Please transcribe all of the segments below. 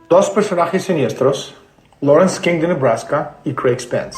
Dos personajes siniestros, Lawrence King de Nebraska y Craig Spence.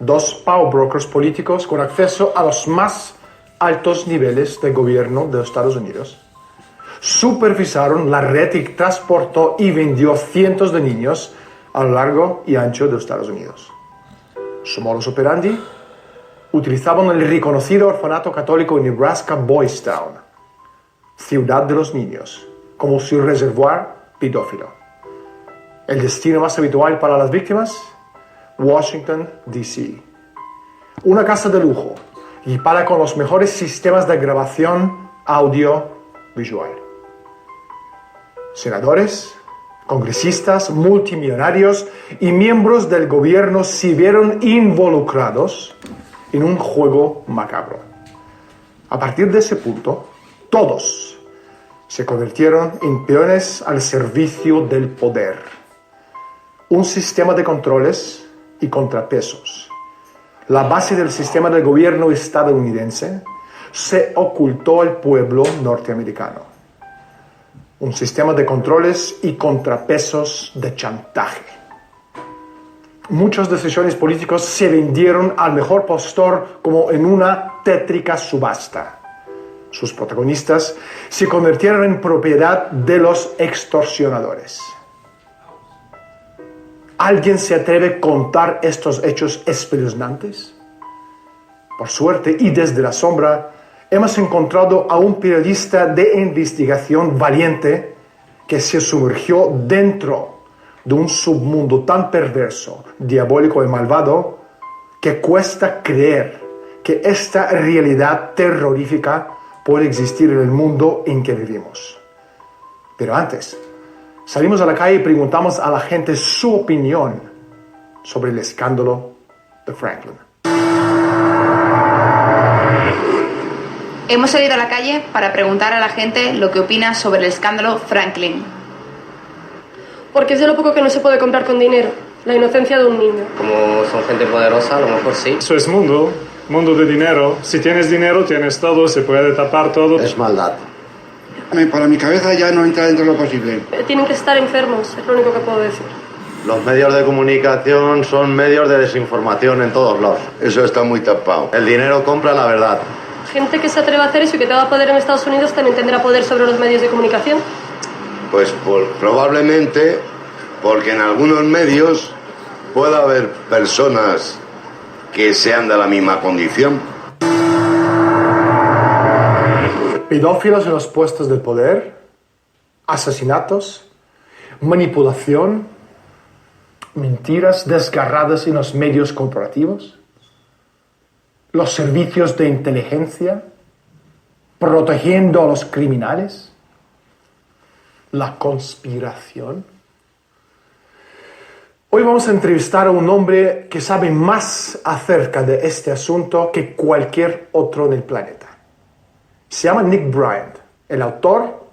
Dos power brokers políticos con acceso a los más altos niveles de gobierno de los Estados Unidos. Supervisaron la red y transportó y vendió cientos de niños a lo largo y ancho de los Estados Unidos. Su modus operandi: utilizaban el reconocido orfanato católico de Nebraska Boys Town, ciudad de los niños, como su reservoir pedófilo. El destino más habitual para las víctimas: Washington, D.C. Una casa de lujo, equipada con los mejores sistemas de grabación audio-visual. Senadores, congresistas, multimillonarios y miembros del gobierno se vieron involucrados en un juego macabro. A partir de ese punto, todos se convirtieron en peones al servicio del poder. Un sistema de controles y contrapesos. La base del sistema del gobierno estadounidense se ocultó al pueblo norteamericano. Un sistema de controles y contrapesos de chantaje. Muchas decisiones políticas se vendieron al mejor postor como en una tétrica subasta. Sus protagonistas se convirtieron en propiedad de los extorsionadores. ¿Alguien se atreve a contar estos hechos espeluznantes? Por suerte y desde la sombra, hemos encontrado a un periodista de investigación valiente que se sumergió dentro de un submundo tan perverso, diabólico y malvado que cuesta creer que esta realidad terrorífica puede existir en el mundo en que vivimos. Pero antes, salimos a la calle y preguntamos a la gente su opinión sobre el escándalo de Franklin. Hemos salido a la calle para preguntar a la gente lo que opina sobre el escándalo Franklin. Porque es de lo poco que no se puede comprar con dinero, la inocencia de un niño. Como son gente poderosa, a lo mejor sí. Eso es mundo de dinero. Si tienes dinero, tienes todo, se puede tapar todo. Es maldad. Para mi cabeza ya no entra dentro de lo posible. Tienen que estar enfermos, es lo único que puedo decir. Los medios de comunicación son medios de desinformación en todos lados. Eso está muy tapado. El dinero compra la verdad. Gente que se atreva a hacer eso y que tenga poder en Estados Unidos también tendrá poder sobre los medios de comunicación. Pues probablemente porque en algunos medios pueda haber personas que sean de la misma condición. Pedófilos en los puestos de poder, asesinatos, manipulación, mentiras desgarradas en los medios corporativos, los servicios de inteligencia, protegiendo a los criminales, la conspiración. Hoy vamos a entrevistar a un hombre que sabe más acerca de este asunto que cualquier otro en el planeta. Se llama Nick Bryant, el autor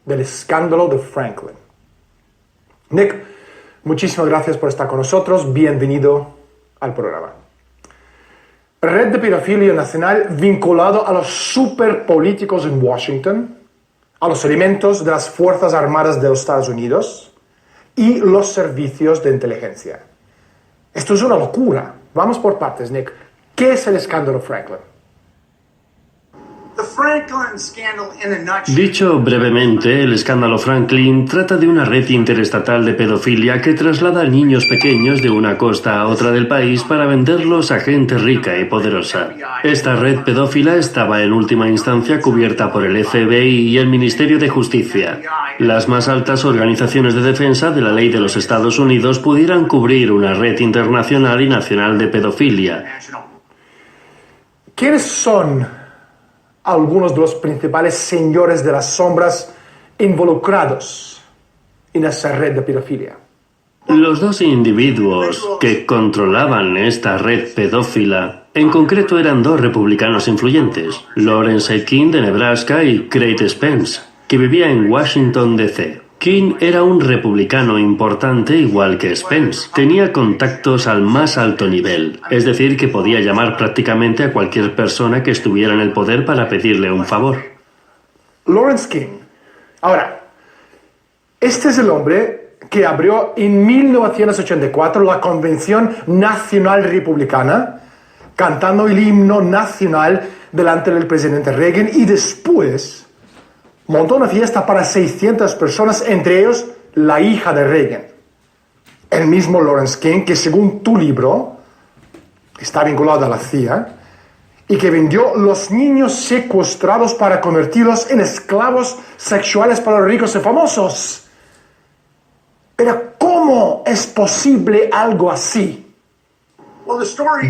del escándalo de Franklin. Nick, muchísimas gracias por estar con nosotros. Bienvenido al programa. Red de pedofilia nacional vinculado a los superpolíticos en Washington, a los elementos de las Fuerzas Armadas de los Estados Unidos y los servicios de inteligencia. Esto es una locura. Vamos por partes, Nick. ¿Qué es el escándalo Franklin? Dicho brevemente, el escándalo Franklin trata de una red interestatal de pedofilia que traslada a niños pequeños de una costa a otra del país para venderlos a gente rica y poderosa. Esta red pedófila estaba en última instancia cubierta por el FBI y el Ministerio de Justicia. Las más altas organizaciones de defensa de la ley de los Estados Unidos pudieran cubrir una red internacional y nacional de pedofilia. ¿Quiénes son algunos de los principales señores de las sombras involucrados en esa red de pedofilia? Los dos individuos que controlaban esta red pedófila en concreto eran dos republicanos influyentes, Lawrence King de Nebraska y Craig Spence, que vivía en Washington, D.C. King era un republicano importante igual que Spence. Tenía contactos al más alto nivel, es decir, que podía llamar prácticamente a cualquier persona que estuviera en el poder para pedirle un favor. Lawrence King. Ahora, Este es el hombre que abrió en 1984 la Convención Nacional Republicana, cantando el himno nacional delante del presidente Reagan, y después montó una fiesta para 600 personas, entre ellos la hija de Reagan, el mismo Lawrence King, que según tu libro está vinculado a la CIA, y que vendió los niños secuestrados para convertirlos en esclavos sexuales para los ricos y famosos. Pero ¿cómo es posible algo así?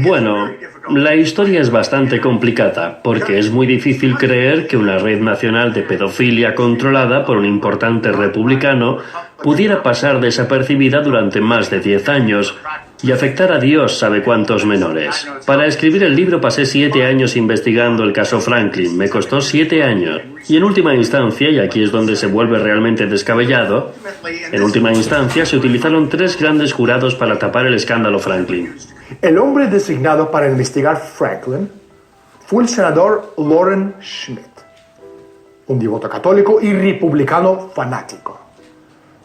Bueno, la historia es bastante complicada, porque es muy difícil creer que una red nacional de pedofilia controlada por un importante republicano pudiera pasar desapercibida durante más de 10 años y afectar a Dios sabe cuántos menores. Para escribir el libro pasé 7 años investigando el caso Franklin, me costó 7 años. Y en última instancia, y aquí es donde se vuelve realmente descabellado, en última instancia se utilizaron 3 grandes jurados para tapar el escándalo Franklin. El hombre designado para investigar Franklin fue el senador Loren Schmidt, un devoto católico y republicano fanático,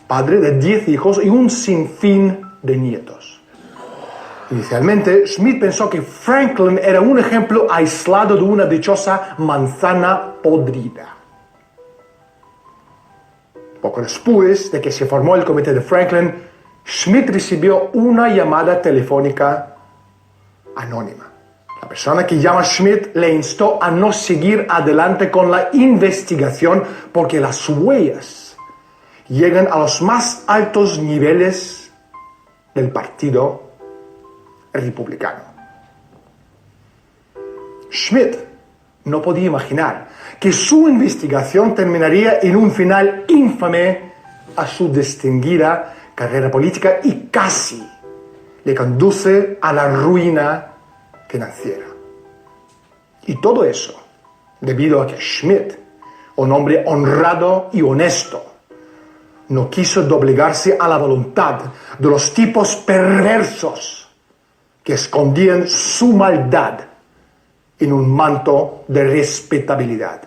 padre de 10 hijos y un sinfín de nietos. Inicialmente, Schmidt pensó que Franklin era un ejemplo aislado de una dichosa manzana podrida. Poco después de que se formó el comité de Franklin, Schmidt recibió una llamada telefónica anónima. La persona que llama a Schmidt le instó a no seguir adelante con la investigación porque las huellas llegan a los más altos niveles del partido republicano. Schmidt no podía imaginar que su investigación terminaría en un final infame a su distinguida carrera política y casi le conduce a la ruina financiera. Y todo eso debido a que Schmidt, un hombre honrado y honesto, no quiso doblegarse a la voluntad de los tipos perversos que escondían su maldad en un manto de respetabilidad.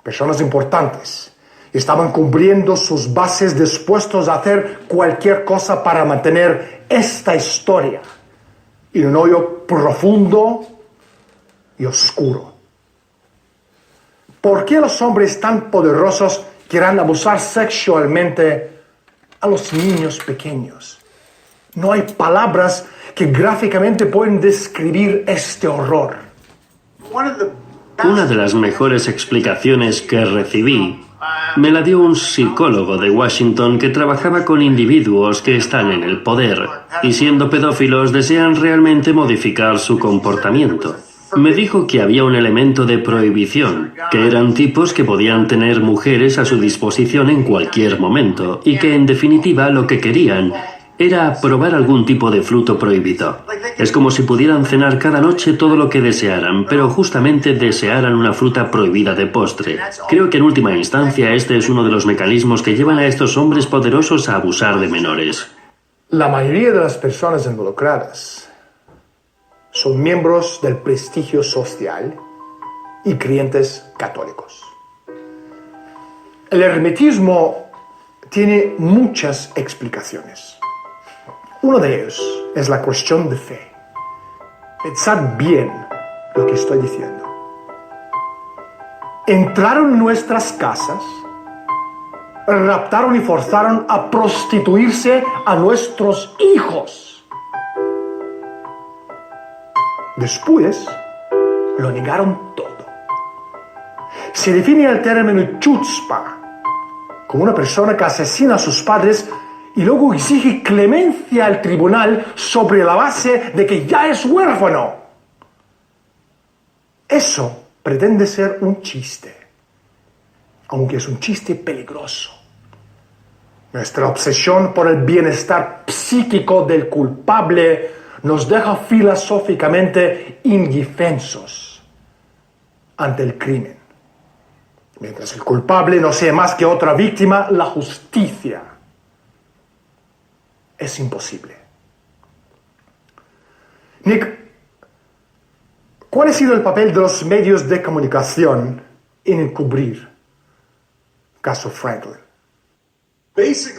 Personas importantes estaban cubriendo sus bases dispuestos a hacer cualquier cosa para mantener esta historia en un hoyo profundo y oscuro. ¿Por qué los hombres tan poderosos quieran abusar sexualmente a los niños pequeños? No hay palabras que gráficamente pueden describir este horror. Una de las mejores explicaciones que recibí me la dio un psicólogo de Washington que trabajaba con individuos que están en el poder y siendo pedófilos desean realmente modificar su comportamiento. Me dijo que había un elemento de prohibición, que eran tipos que podían tener mujeres a su disposición en cualquier momento y que en definitiva lo que querían era probar algún tipo de fruto prohibido. Es como si pudieran cenar cada noche todo lo que desearan, pero justamente desearan una fruta prohibida de postre. Creo que en última instancia este es uno de los mecanismos que llevan a estos hombres poderosos a abusar de menores. La mayoría de las personas involucradas son miembros del prestigio social y creyentes católicos. El hermetismo tiene muchas explicaciones. Uno de ellos es la cuestión de fe. Pensad bien lo que estoy diciendo. Entraron en nuestras casas, raptaron y forzaron a prostituirse a nuestros hijos. Después lo negaron todo. Se define el término chutzpah como una persona que asesina a sus padres y luego exige clemencia al tribunal sobre la base de que ya es huérfano. Eso pretende ser un chiste, aunque es un chiste peligroso. Nuestra obsesión por el bienestar psíquico del culpable nos deja filosóficamente indefensos ante el crimen. Mientras el culpable no sea más que otra víctima, la justicia es imposible. Nick, ¿cuál ha sido el papel de los medios de comunicación en encubrir el caso Franklin?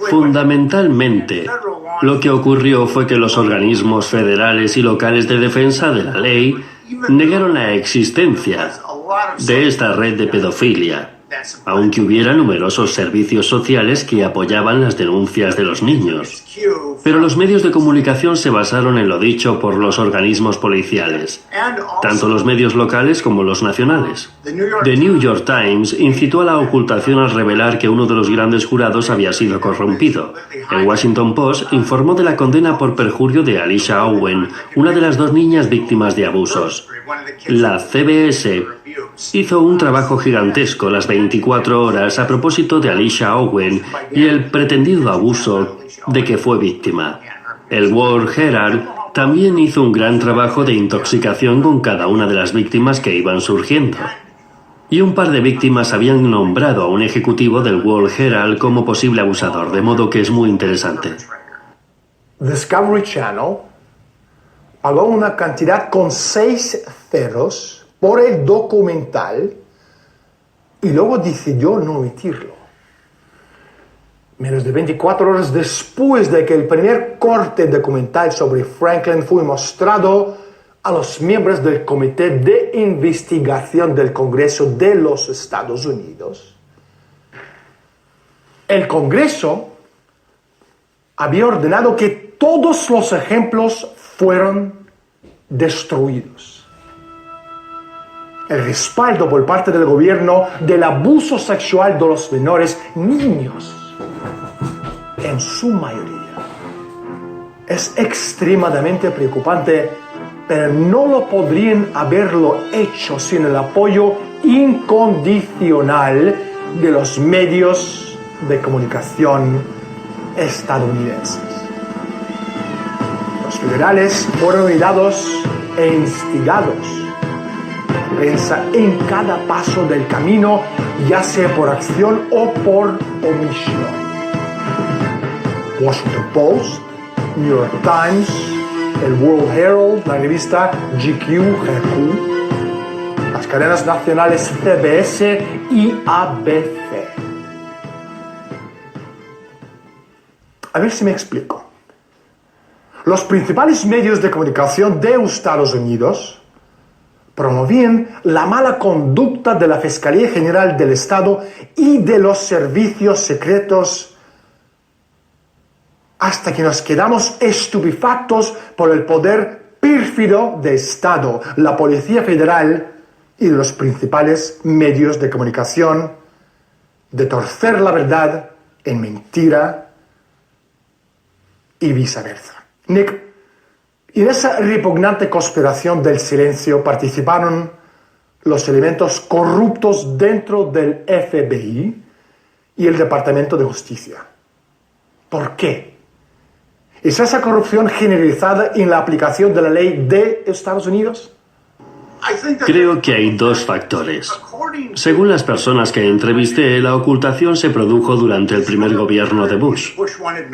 Fundamentalmente, lo que ocurrió fue que los organismos federales y locales de defensa de la ley negaron la existencia de esta red de pedofilia, aunque hubiera numerosos servicios sociales que apoyaban las denuncias de los niños. Pero los medios de comunicación se basaron en lo dicho por los organismos policiales, tanto los medios locales como los nacionales. The New York Times incitó a la ocultación al revelar que uno de los grandes jurados había sido corrompido. El Washington Post informó de la condena por perjurio de Alicia Owen, una de las 2 niñas víctimas de abusos. La CBS hizo un trabajo gigantesco las 24 horas a propósito de Alicia Owen y el pretendido abuso de que fue víctima. El World Herald también hizo un gran trabajo de intoxicación con cada una de las víctimas que iban surgiendo. Y un par de víctimas habían nombrado a un ejecutivo del World Herald como posible abusador, de modo que es muy interesante. Discovery Channel pagó una cantidad con 6 ceros por el documental y luego decidió no emitirlo. Menos de 24 horas después de que el primer corte documental sobre Franklin fue mostrado a los miembros del Comité de Investigación del Congreso de los Estados Unidos, el Congreso había ordenado que todos los ejemplos fueron destruidos. El respaldo por parte del gobierno del abuso sexual de los menores niños, en su mayoría, es extremadamente preocupante, pero no lo podrían haberlo hecho sin el apoyo incondicional de los medios de comunicación estadounidenses. Los federales fueron obligados e instigados a prensa en cada paso del camino, ya sea por acción o por omisión. Washington Post, New York Times, el World Herald, la revista GQ, las cadenas nacionales CBS y ABC. A ver si me explico. Los principales medios de comunicación de Estados Unidos promovían la mala conducta de la Fiscalía General del Estado y de los servicios secretos hasta que nos quedamos estupefactos por el poder pérfido de Estado, la Policía Federal y de los principales medios de comunicación de torcer la verdad en mentira y viceversa. Nick, y en esa repugnante conspiración del silencio participaron los elementos corruptos dentro del FBI y el Departamento de Justicia. ¿Por qué? ¿Es esa corrupción generalizada en la aplicación de la ley de Estados Unidos? Creo que hay 2 factores. Según las personas que entrevisté, la ocultación se produjo durante el primer gobierno de Bush.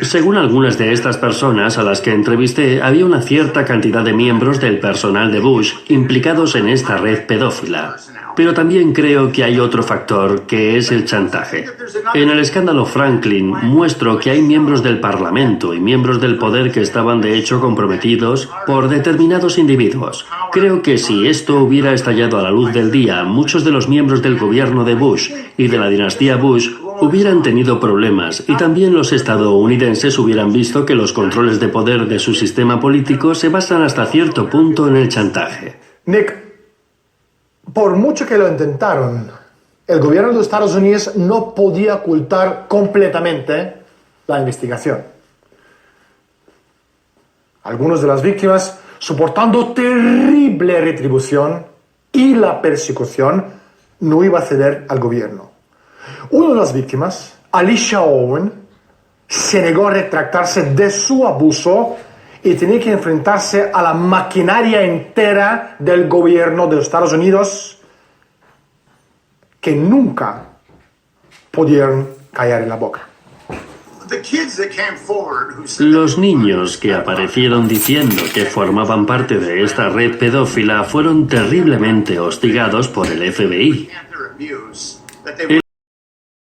Según algunas de estas personas a las que entrevisté, había una cierta cantidad de miembros del personal de Bush implicados en esta red pedófila. Pero también creo que hay otro factor, que es el chantaje. En el escándalo Franklin muestro que hay miembros del Parlamento y miembros del poder que estaban de hecho comprometidos por determinados individuos. Creo que si esto hubiera estallado a la luz del día, muchos de los miembros del gobierno de Bush y de la dinastía Bush hubieran tenido problemas, y también los estadounidenses hubieran visto que los controles de poder de su sistema político se basan hasta cierto punto en el chantaje. Nick, por mucho que lo intentaron, el gobierno de Estados Unidos no podía ocultar completamente la investigación. Algunas de las víctimas, soportando terrible retribución y la persecución, no iba a ceder al gobierno. Una de las víctimas, Alicia Owen, se negó a retractarse de su abuso y tenía que enfrentarse a la maquinaria entera del gobierno de Estados Unidos, que nunca pudieron callar en la boca. Los niños que aparecieron diciendo que formaban parte de esta red pedófila fueron terriblemente hostigados por el FBI.